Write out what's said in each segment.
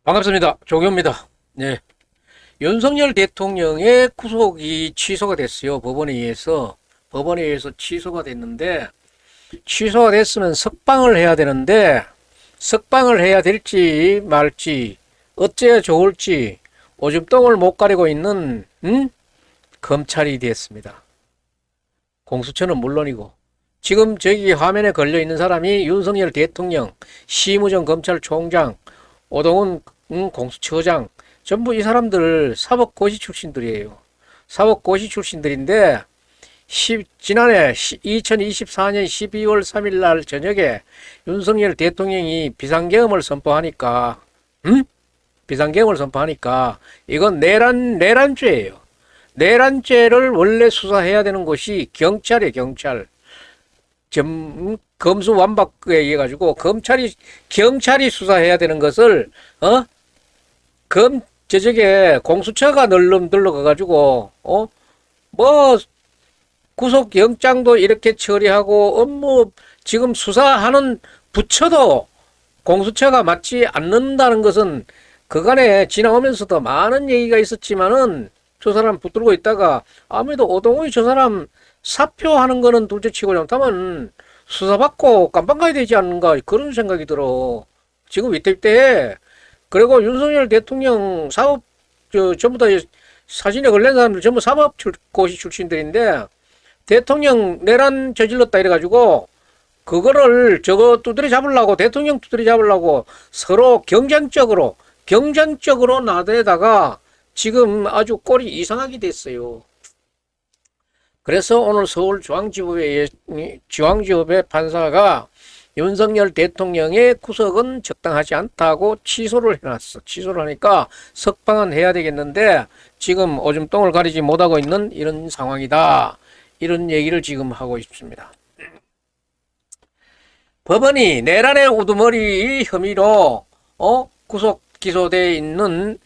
반갑습니다. 조교입니다. 네. 윤석열 대통령의 구속이 취소가 됐어요. 법원에 의해서 취소가 됐는데, 취소가 됐으면 석방을 해야 되는데, 석방을 해야 될지 말지, 어째야 좋을지 오줌똥을 못 가리고 있는 검찰이 됐습니다. 공수처는 물론이고, 지금 저기 화면에 걸려 있는 사람이 윤석열 대통령, 심우정 검찰총장, 오동훈 공수처장, 전부 이 사람들 사법고시 출신들이에요. 사법고시 출신들인데 지난해 2024년 12월 3일 날 저녁에 윤석열 대통령이 비상계엄을 선포하니까 비상계엄을 선포하니까 이건 내란죄예요. 내란죄를 원래 수사해야 되는 곳이 경찰이에요. 경찰. 검수완박에 의해 가지고 경찰이 수사해야 되는 것을 저쪽에 공수처가 들러가 가지고 뭐 구속영장도 이렇게 처리하고 업무 지금 수사하는 부처도 공수처가 맡지 않는다는 것은 그간에 지나오면서도 많은 얘기가 있었지만은 저 사람 붙들고 있다가 아무래도 오동훈이 저 사람 사표하는 거는 둘째치고 잘못하면 수사받고 깜빵 가야 되지 않는가 그런 생각이 들어. 지금 위태위태해. 그리고 윤석열 대통령 전부 다 사진에 걸린 사람들 전부 사법고시 출신들인데 대통령 내란 저질렀다 이래가지고 그거를 두드려 잡으려고 대통령 두드려 잡으려고 서로 경쟁적으로 나대다가 지금 아주 꼴이 이상하게 됐어요. 그래서 오늘 서울중앙지법의 판사가 윤석열 대통령의 구속은 적당하지 않다고 취소를 해놨어. 취소를 하니까 석방은 해야 되겠는데 지금 오줌똥을 가리지 못하고 있는 이런 상황이다. 이런 얘기를 지금 하고 있습니다. 법원이 내란의 우두머리 혐의로 구속 기소되어 있는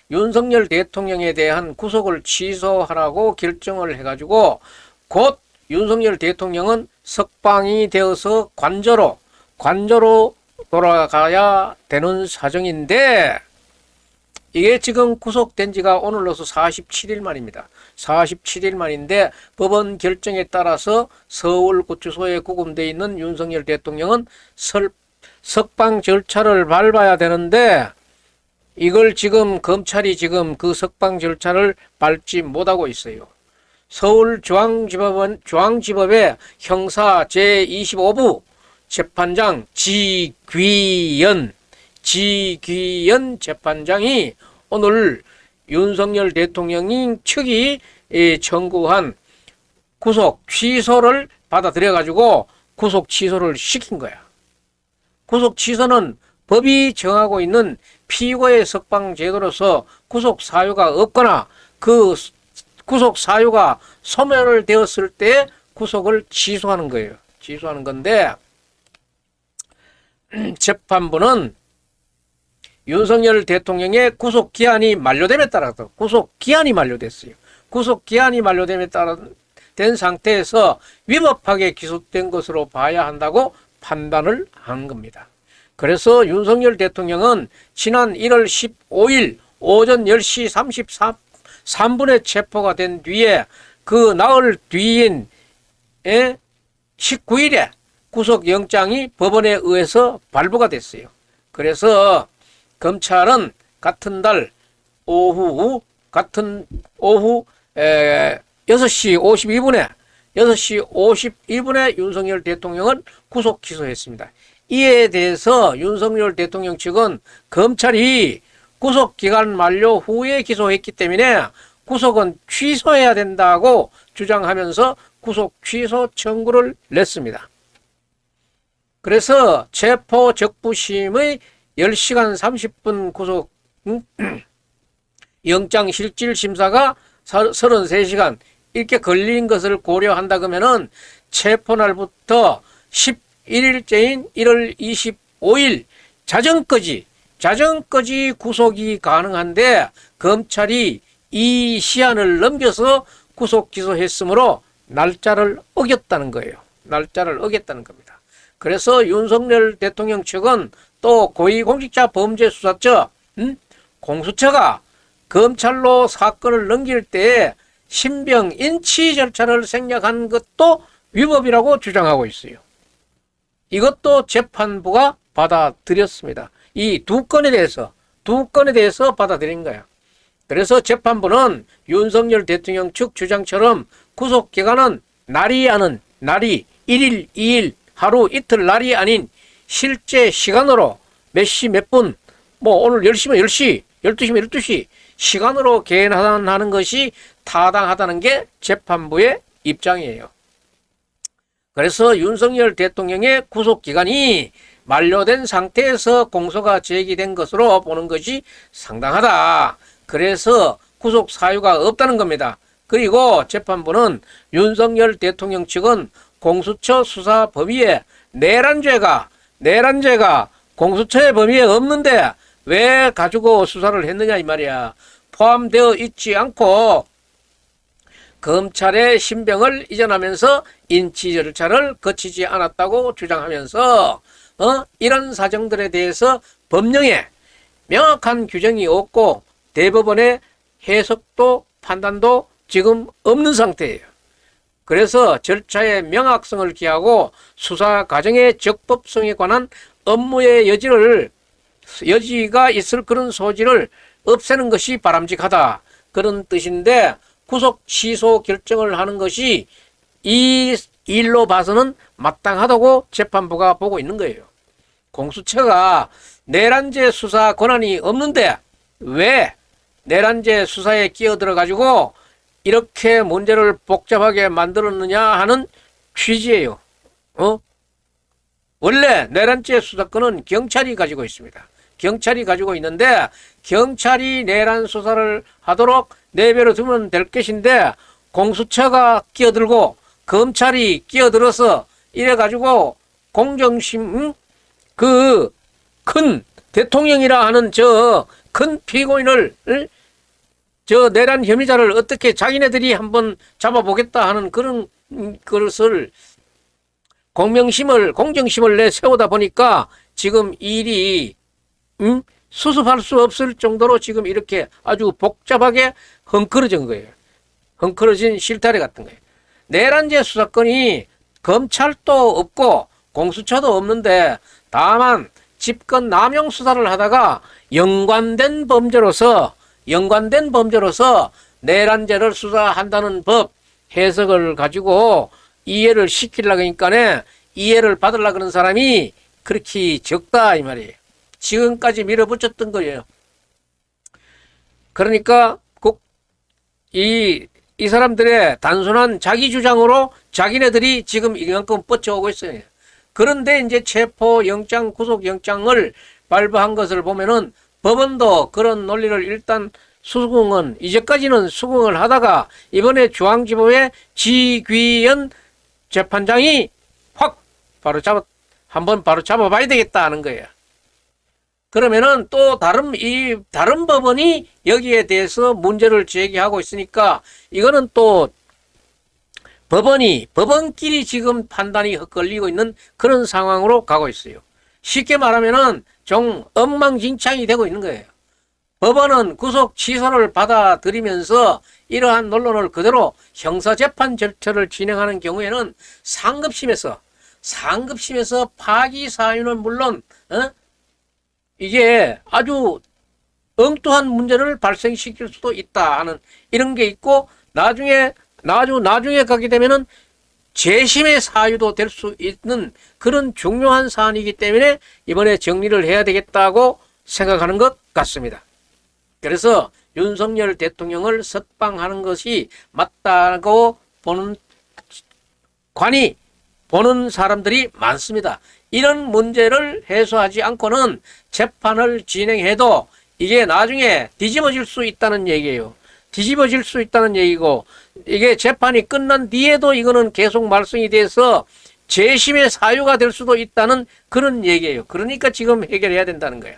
윤석열 대통령에 대한 구속을 취소하라고 결정을 해가지고 곧 윤석열 대통령은 석방이 되어서 관저로 돌아가야 되는 사정인데 이게 지금 구속된 지가 오늘로서 47일 만입니다. 47일 만인데 법원 결정에 따라서 서울구치소에 구금되어 있는 윤석열 대통령은 석방 절차를 밟아야 되는데 이걸 지금 검찰이 지금 그 석방 절차를 밟지 못하고 있어요. 서울중앙지법의 형사 제25부 재판장 지귀연 재판장이 오늘 윤석열 대통령이 측이 청구한 구속 취소를 받아들여 가지고 구속 취소를 시킨 거야. 구속 취소는 법이 정하고 있는 피고의 석방 제도로서 구속 사유가 없거나 그 구속 사유가 소멸을 되었을 때 구속을 취소하는 거예요. 취소하는 건데 재판부는 윤석열 대통령의 구속 기한이 만료됨에 따라서 구속 기한이 만료됐어요. 구속 기한이 만료됨에 따라 된 상태에서 위법하게 기소된 것으로 봐야 한다고 판단을 한 겁니다. 그래서 윤석열 대통령은 지난 1월 15일 오전 10시 33분에 체포가 된 뒤에 그 나흘 뒤인 19일에 구속영장이 법원에 의해서 발부가 됐어요. 그래서 검찰은 같은 오후 6시 52분에 윤석열 대통령을 구속 기소했습니다. 이에 대해서 윤석열 대통령 측은 검찰이 구속기간 만료 후에 기소했기 때문에 구속은 취소해야 된다고 주장하면서 구속 취소 청구를 냈습니다. 그래서 체포 적부심의 10시간 30분 구속 영장 실질 심사가 33시간 이렇게 걸린 것을 고려한다 그러면은 체포날부터 11일째인 1월 25일 자정까지 구속이 가능한데 검찰이 이 시한을 넘겨서 구속 기소했으므로 날짜를 어겼다는 거예요. 날짜를 어겼다는 겁니다. 그래서 윤석열 대통령 측은 또 고위공직자범죄수사처 공수처가 검찰로 사건을 넘길 때 신병 인치 절차를 생략한 것도 위법이라고 주장하고 있어요. 이것도 재판부가 받아들였습니다. 이 두 건에 대해서 받아들인 거야. 그래서 재판부는 윤석열 대통령 측 주장처럼 구속기간은 날이 1일, 2일, 하루 이틀 날이 아닌 실제 시간으로 몇 시 몇 분, 오늘 10시면 10시, 12시면 12시 시간으로 계산하는 것이 타당하다는 게 재판부의 입장이에요. 그래서 윤석열 대통령의 구속기간이 만료된 상태에서 공소가 제기된 것으로 보는 것이 상당하다. 그래서 구속 사유가 없다는 겁니다. 그리고 재판부는 윤석열 대통령 측은 공수처 수사 범위에 내란죄가 공수처의 범위에 없는데 왜 가지고 수사를 했느냐 이 말이야. 포함되어 있지 않고 검찰의 신병을 이전하면서 인치 절차를 거치지 않았다고 주장하면서 이런 사정들에 대해서 법령에 명확한 규정이 없고 대법원의 해석도 판단도 지금 없는 상태예요. 그래서 절차의 명확성을 기하고 수사 과정의 적법성에 관한 업무의 여지가 있을 그런 소지를 없애는 것이 바람직하다. 그런 뜻인데 구속 취소 결정을 하는 것이 이 일로 봐서는 마땅하다고 재판부가 보고 있는 거예요. 공수처가 내란죄 수사 권한이 없는데 왜 내란죄 수사에 끼어들어 가지고 이렇게 문제를 복잡하게 만들었느냐 하는 취지예요. 원래 내란죄 수사권은 경찰이 가지고 있습니다. 경찰이 가지고 있는데 경찰이 내란 수사를 하도록 내버려 두면 될 것인데 공수처가 끼어들고 검찰이 끼어들어서 이래 가지고 공정심 큰 대통령이라 하는 저 큰 피고인을 저 내란 혐의자를 어떻게 자기네들이 한번 잡아보겠다 하는 그런 것을 공정심을 내세우다 보니까 지금 일이 수습할 수 없을 정도로 지금 이렇게 아주 복잡하게 헝클어진 거예요. 헝클어진 실타래 같은 거예요. 내란죄 수사권이 검찰도 없고 공수처도 없는데 다만 집권 남용 수사를 하다가 연관된 범죄로서 내란죄를 수사한다는 법 해석을 가지고 이해를 시키려고 하니까 이해를 받으려고 하는 사람이 그렇게 적다 이 말이에요. 지금까지 밀어붙였던 거예요. 그러니까 꼭 이 사람들의 단순한 자기 주장으로 자기네들이 지금 이만큼 뻗쳐오고 있어요. 그런데 이제 체포영장, 구속영장을 발부한 것을 보면은 법원도 그런 논리를 일단 이제까지는 수긍을 하다가 이번에 중앙지법의 지귀현 재판장이 한번 바로 잡아봐야 되겠다 하는 거예요. 그러면은 또 다른 법원이 여기에 대해서 문제를 제기하고 있으니까 이거는 또 법원끼리 지금 판단이 헛갈리고 있는 그런 상황으로 가고 있어요. 쉽게 말하면은 좀 엉망진창이 되고 있는 거예요. 법원은 구속 취소를 받아들이면서 이러한 논란을 그대로 형사재판 절차를 진행하는 경우에는 상급심에서 파기 사유는 물론 이게 아주 엉뚱한 문제를 발생시킬 수도 있다 하는 이런 게 있고, 나중에 가게 되면은 재심의 사유도 될 수 있는 그런 중요한 사안이기 때문에 이번에 정리를 해야 되겠다고 생각하는 것 같습니다. 그래서 윤석열 대통령을 석방하는 것이 맞다고 보는 사람들이 많습니다. 이런 문제를 해소하지 않고는 재판을 진행해도 이게 나중에 뒤집어질 수 있다는 얘기예요. 뒤집어질 수 있다는 얘기고, 이게 재판이 끝난 뒤에도 이거는 계속 말썽이 돼서 재심의 사유가 될 수도 있다는 그런 얘기예요. 그러니까 지금 해결해야 된다는 거예요.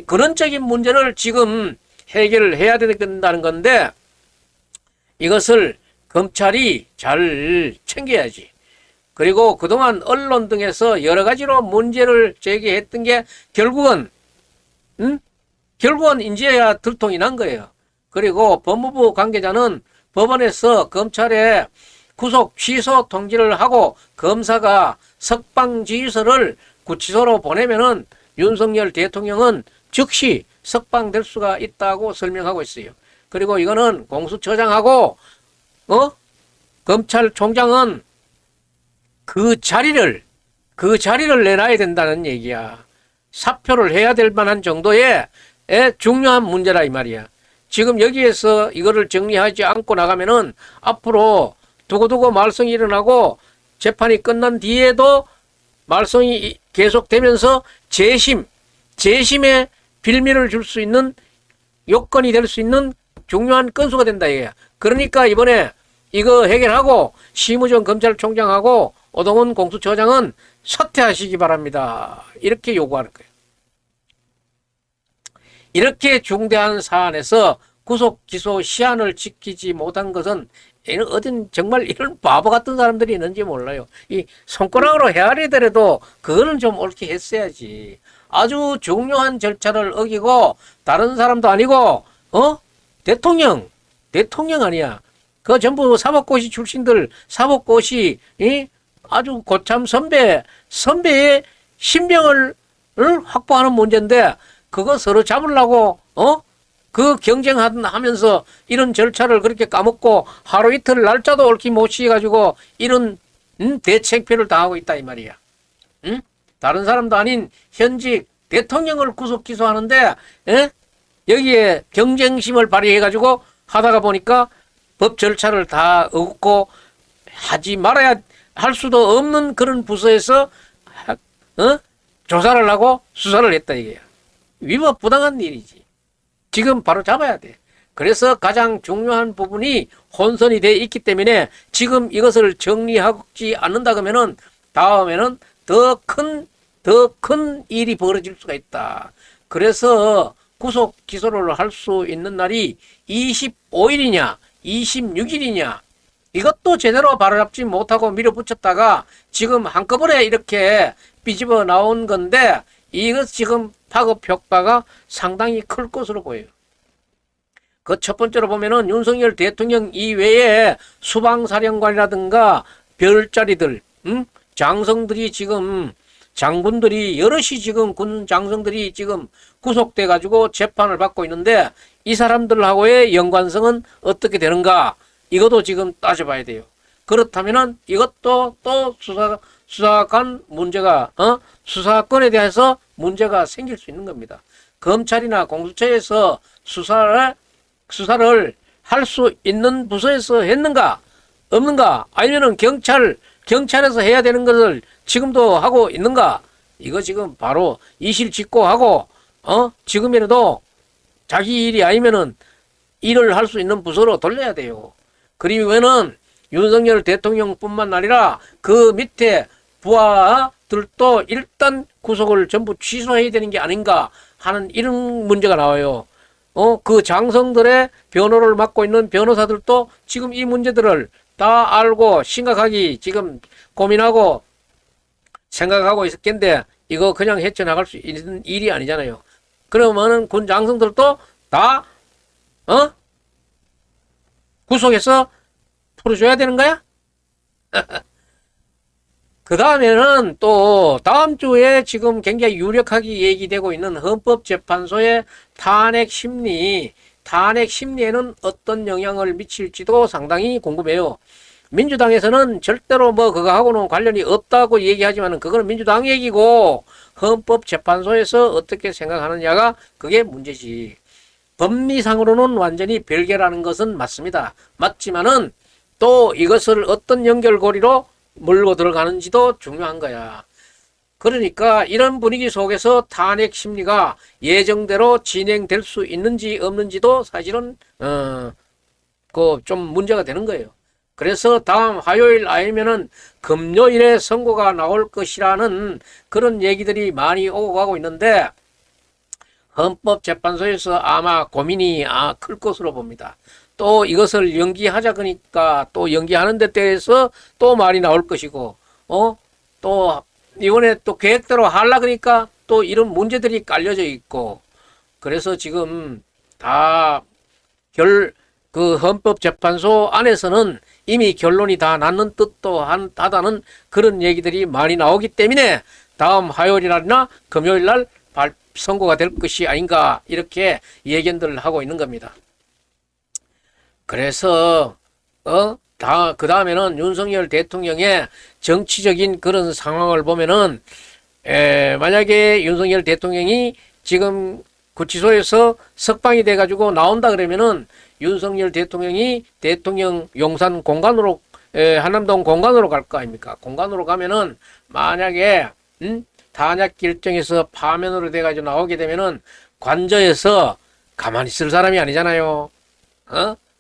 근원적인 문제를 지금 해결을 해야 된다는 건데, 이것을 검찰이 잘 챙겨야지. 그리고 그동안 언론 등에서 여러 가지로 문제를 제기했던 게 결국은 이제야 들통이 난 거예요. 그리고 법무부 관계자는 법원에서 검찰에 구속 취소 통지를 하고 검사가 석방지휘서를 구치소로 보내면은 윤석열 대통령은 즉시 석방될 수가 있다고 설명하고 있어요. 그리고 이거는 공수처장하고 검찰총장은 그 자리를 내놔야 된다는 얘기야. 사표를 해야 될 만한 정도의 중요한 문제라 이 말이야. 지금 여기에서 이거를 정리하지 않고 나가면은 앞으로 두고두고 말썽이 일어나고 재판이 끝난 뒤에도 말썽이 계속되면서 재심에 빌미를 줄 수 있는 요건이 될 수 있는 중요한 건수가 된다 이거야. 그러니까 이번에 이거 해결하고 심우정 검찰총장하고 오동훈 공수처장은 사퇴하시기 바랍니다. 이렇게 요구하는 거예요. 이렇게 중대한 사안에서 구속 기소 시한을 지키지 못한 것은 어딘 정말 이런 바보 같은 사람들이 있는지 몰라요. 이 손가락으로 헤아리더라도 그거는 좀 옳게 했어야지. 아주 중요한 절차를 어기고 다른 사람도 아니고 대통령 아니야. 그 전부 사법고시 출신들 사법고시 아주 고참 선배의 신병을 확보하는 문제인데 그거 서로 잡으려고 그 경쟁하면서 이런 절차를 그렇게 까먹고 하루 이틀 날짜도 옳게 못 지어가지고 이런 대책표를 당하고 있다 이 말이야. 응? 다른 사람도 아닌 현직 대통령을 구속 기소하는데 여기에 경쟁심을 발휘해가지고 하다가 보니까 법 절차를 다 어긋고 하지 말아야 할 수도 없는 그런 부서에서 조사를 하고 수사를 했다 이게야. 위법 부당한 일이지. 지금 바로 잡아야 돼. 그래서 가장 중요한 부분이 혼선이 돼 있기 때문에 지금 이것을 정리하지 않는다 그러면은 다음에는 더 큰 일이 벌어질 수가 있다. 그래서 구속 기소를 할 수 있는 날이 25일이냐 26일이냐 이것도 제대로 바로잡지 못하고 밀어붙였다가 지금 한꺼번에 이렇게 삐집어 나온 건데 이것 지금 파급 효과가 상당히 클 것으로 보여요. 그 첫 번째로 보면은 윤석열 대통령 이외에 수방사령관이라든가 별자리들, 장성들이 지금 장군들이 여럿이 지금 군 장성들이 지금 구속돼 가지고 재판을 받고 있는데 이 사람들하고의 연관성은 어떻게 되는가? 이것도 지금 따져봐야 돼요. 그렇다면은 이것도 또 수사관 문제가 수사권에 대해서 문제가 생길 수 있는 겁니다. 검찰이나 공수처에서 수사를 할 수 있는 부서에서 했는가 없는가 아니면은 경찰에서 해야 되는 것을 지금도 하고 있는가 이거 지금 바로 이실직고하고 지금이라도 자기 일이 아니면은 일을 할 수 있는 부서로 돌려야 돼요. 그러면은 윤석열 대통령뿐만 아니라 그 밑에 부하들도 일단 구속을 전부 취소해야 되는 게 아닌가 하는 이런 문제가 나와요. 그 장성들의 변호를 맡고 있는 변호사들도 지금 이 문제들을 다 알고 심각하게 지금 고민하고 생각하고 있을 텐데 이거 그냥 헤쳐나갈 수 있는 일이 아니잖아요. 그러면은 군 장성들도 다 구속해서 풀어줘야 되는 거야? 그 다음에는 또 다음 주에 지금 굉장히 유력하게 얘기되고 있는 헌법재판소의 탄핵 심리에는 어떤 영향을 미칠지도 상당히 궁금해요. 민주당에서는 절대로 뭐 그거하고는 관련이 없다고 얘기하지만은 그거는 민주당 얘기고 헌법재판소에서 어떻게 생각하느냐가 그게 문제지. 법리상으로는 완전히 별개라는 것은 맞습니다. 맞지만은 또 이것을 어떤 연결고리로 몰고 들어가는지도 중요한 거야. 그러니까 이런 분위기 속에서 탄핵 심리가 예정대로 진행될 수 있는지 없는지도 사실은 그 좀 문제가 되는 거예요. 그래서 다음 화요일 아니면은 금요일에 선고가 나올 것이라는 그런 얘기들이 많이 오고 가고 있는데 헌법재판소에서 아마 고민이 클 것으로 봅니다. 또 이것을 연기하자 그러니까 또 연기하는 데 대해서 또 말이 나올 것이고 또 이번에 또 계획대로 하려 그러니까 또 이런 문제들이 깔려져 있고 그래서 지금 다 그 헌법재판소 안에서는 이미 결론이 다 났는 듯도 하다는 그런 얘기들이 많이 나오기 때문에 다음 화요일이나 금요일 날 선고가 될 것이 아닌가 이렇게 예견들을 하고 있는 겁니다. 그래서 그 다음에는 윤석열 대통령의 정치적인 그런 상황을 보면은 만약에 윤석열 대통령이 지금 구치소에서 석방이 돼 가지고 나온다 그러면은 윤석열 대통령이 대통령 용산 공간으로 한남동 공간으로 갈 거 아닙니까? 공간으로 가면은 만약에 탄핵 결정에서 파면으로 돼 가지고 나오게 되면은 관저에서 가만히 있을 사람이 아니잖아요.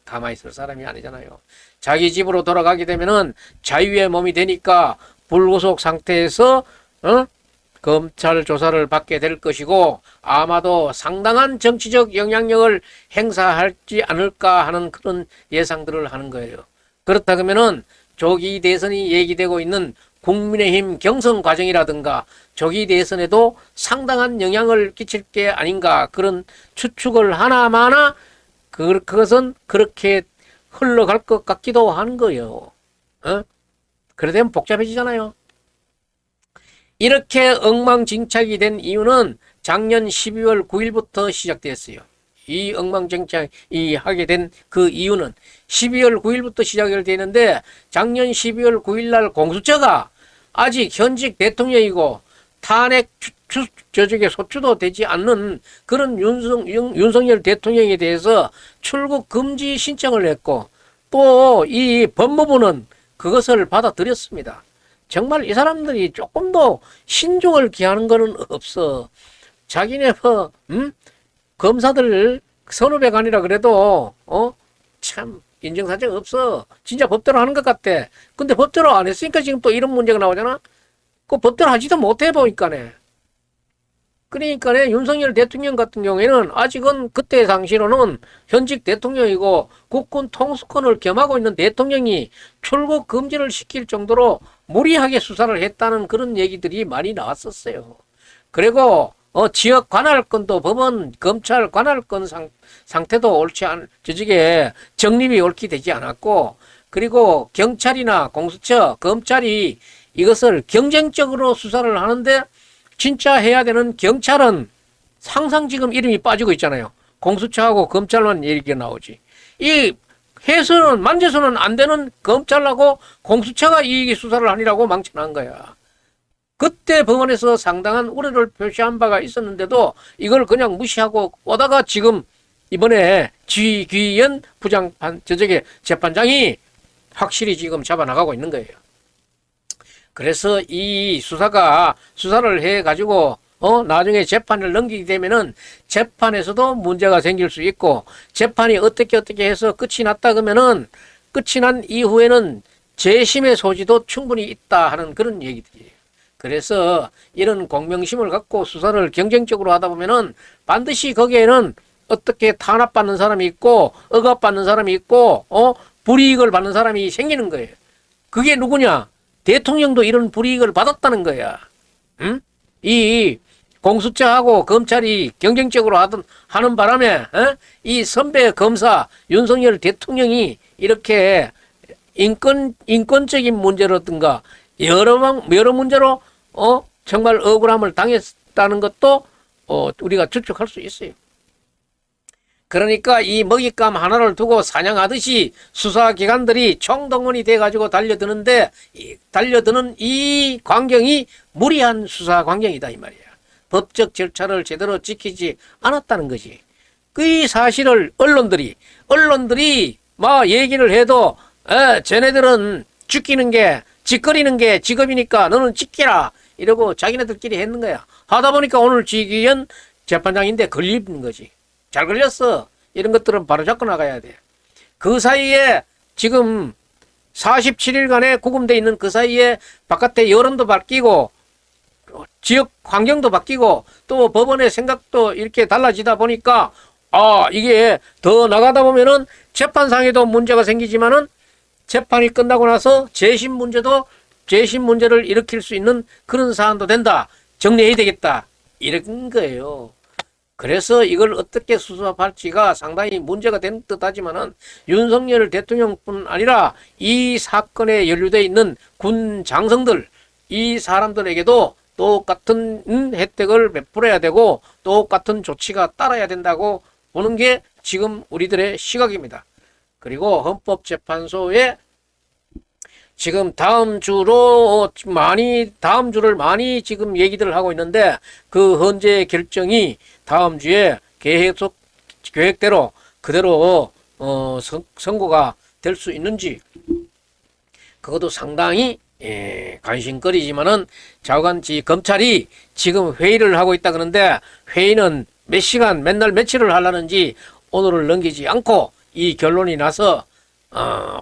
가만히 있을 사람이 아니잖아요. 자기 집으로 돌아가게 되면은 자유의 몸이 되니까 불구속 상태에서 검찰 조사를 받게 될 것이고 아마도 상당한 정치적 영향력을 행사하지 않을까 하는 그런 예상들을 하는 거예요. 그렇다 그러면은 조기 대선이 얘기되고 있는 국민의힘 경선 과정이라든가 조기 대선에도 상당한 영향을 끼칠 게 아닌가 그런 추측을 하나마나 그것은 그렇게 흘러갈 것 같기도 한 거예요. 그러다 복잡해지잖아요. 이렇게 엉망진창이 된 이유는 작년 12월 9일부터 시작됐어요. 이 엉망진창이 하게 된 그 이유는 12월 9일부터 시작이 되는데 작년 12월 9일 날 공수처가 아직 현직 대통령이고 탄핵 저쪽에 소추도 되지 않는 그런 윤석열 대통령에 대해서 출국 금지 신청을 했고 또 이 법무부는 그것을 받아들였습니다. 정말 이 사람들이 조금 더 신중을 기하는 거는 없어. 자기네 검사들 선후배가 아니라 그래도 참 인정사정 없어. 진짜 법대로 하는 것 같아. 근데 법대로 안 했으니까 지금 또 이런 문제가 나오잖아. 그 법대로 하지도 못해 보니까네. 그러니까 윤석열 대통령 같은 경우에는 아직은 그때 당시로는 현직 대통령이고 국군 통수권을 겸하고 있는 대통령이 출국 금지를 시킬 정도로 무리하게 수사를 했다는 그런 얘기들이 많이 나왔었어요. 그리고 지역 관할권도 법원 검찰 관할권 상태도 옳지 저쪽에 정립이 옳게 되지 않았고 그리고 경찰이나 공수처 검찰이 이것을 경쟁적으로 수사를 하는데 진짜 해야 되는 경찰은 항상 지금 이름이 빠지고 있잖아요. 공수처하고 검찰만 얘기가 나오지. 이 해서는 만져서는 안 되는 검찰하고 공수처가 이 수사를 하니라고 망쳐난 거야. 그때 법원에서 상당한 우려를 표시한 바가 있었는데도 이걸 그냥 무시하고 오다가 지금 이번에 지귀현 저쪽에 재판장이 확실히 지금 잡아나가고 있는 거예요. 그래서 이 수사를 해가지고 나중에 재판을 넘기게 되면은 재판에서도 문제가 생길 수 있고 재판이 어떻게 해서 끝이 났다 그러면은 끝이 난 이후에는 재심의 소지도 충분히 있다 하는 그런 얘기들이에요. 그래서 이런 공명심을 갖고 수사를 경쟁적으로 하다 보면은 반드시 거기에는 어떻게 탄압받는 사람이 있고 억압받는 사람이 있고 불이익을 받는 사람이 생기는 거예요. 그게 누구냐? 대통령도 이런 불이익을 받았다는 거야. 응? 이 공수처하고 검찰이 경쟁적으로 하는 바람에 이 선배 검사 윤석열 대통령이 이렇게 인권적인 문제라든가 여러 문제로 정말 억울함을 당했다는 것도 우리가 추측할 수 있어요. 그러니까 이 먹잇감 하나를 두고 사냥하듯이 수사기관들이 총동원이 돼가지고 달려드는 이 광경이 무리한 수사 광경이다 이 말이야. 법적 절차를 제대로 지키지 않았다는 거지. 그 사실을 언론들이 막 얘기를 해도 쟤네들은 죽이는 게 짓거리는 게 직업이니까 너는 지키라 이러고 자기네들끼리 했는 거야. 하다 보니까 오늘 지기현 재판장인데 걸리는 거지. 잘 걸렸어. 이런 것들은 바로 잡고 나가야 돼. 그 사이에 지금 47일간에 구금돼 있는 그 사이에 바깥에 여론도 바뀌고 지역 환경도 바뀌고 또 법원의 생각도 이렇게 달라지다 보니까 이게 더 나가다 보면은 재판상에도 문제가 생기지만은 재판이 끝나고 나서 재심 문제를 일으킬 수 있는 그런 사안도 된다. 정리해야 되겠다. 이런 거예요. 그래서 이걸 어떻게 수사할지가 상당히 문제가 된 듯하지만은 윤석열 대통령뿐 아니라 이 사건에 연루되어 있는 군 장성들, 이 사람들에게도 똑같은 혜택을 베풀어야 되고 똑같은 조치가 따라야 된다고 보는 게 지금 우리들의 시각입니다. 그리고 헌법재판소에 지금 다음 주를 많이 지금 얘기들을 하고 있는데 그 헌재 결정이 다음 주에 계획대로 그대로 선고가 될 수 있는지 그것도 상당히 관심거리지만은 자관지 검찰이 지금 회의를 하고 있다 그러는데 회의는 몇 시간 맨날 며칠을 하려는지 오늘을 넘기지 않고 이 결론이 나서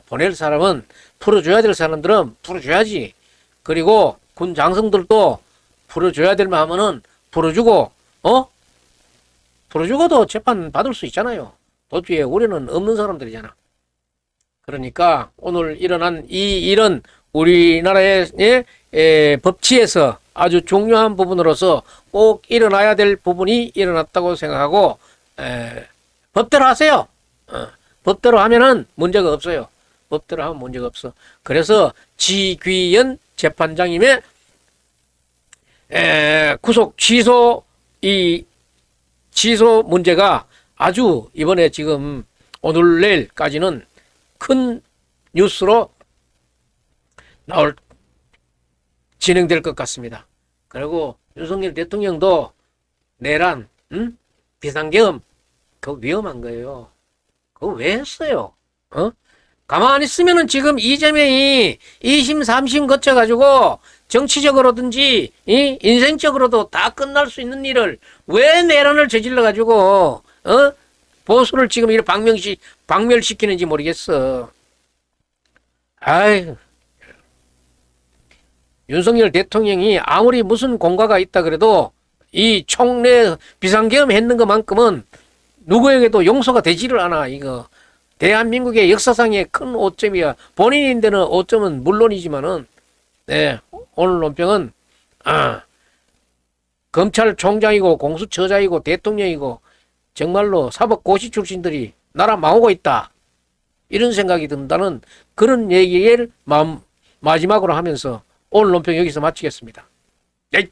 보낼 사람은 풀어줘야 될 사람들은 풀어줘야지. 그리고 군 장성들도 풀어줘야 될 마음은 풀어주고 풀어주고도 재판 받을 수 있잖아요. 도주에 우려는 없는 사람들이잖아. 그러니까 오늘 일어난 이 일은 우리나라의 법치에서 아주 중요한 부분으로서 꼭 일어나야 될 부분이 일어났다고 생각하고 법대로 하세요. 법대로 하면은 문제가 없어요. 법대로 하면 문제가 없어. 그래서 지귀현 재판장님의 구속 취소 문제가 아주 이번에 지금 오늘 내일까지는 큰 뉴스로 진행될 것 같습니다. 그리고 윤석열 대통령도 내란 비상계엄 그거 위험한 거예요. 그거 왜 했어요? 가만히 있으면은 지금 이재명이 2심 3심 거쳐가지고 정치적으로든지 인생적으로도 다 끝날 수 있는 일을 왜 내란을 저질러가지고 보수를 지금 이렇게 박멸시키는지 모르겠어. 아이, 윤석열 대통령이 아무리 무슨 공과가 있다 그래도 이 총내 비상계엄 했는 것만큼은 누구에게도 용서가 되지를 않아. 이거 대한민국의 역사상의 큰 오점이야. 본인인데는 오점은 물론이지만은 오늘 논평은 검찰총장이고 공수처장이고 대통령이고 정말로 사법고시 출신들이 나라 망하고 있다. 이런 생각이 든다는 그런 얘기를 마지막으로 하면서 오늘 논평 여기서 마치겠습니다. 네.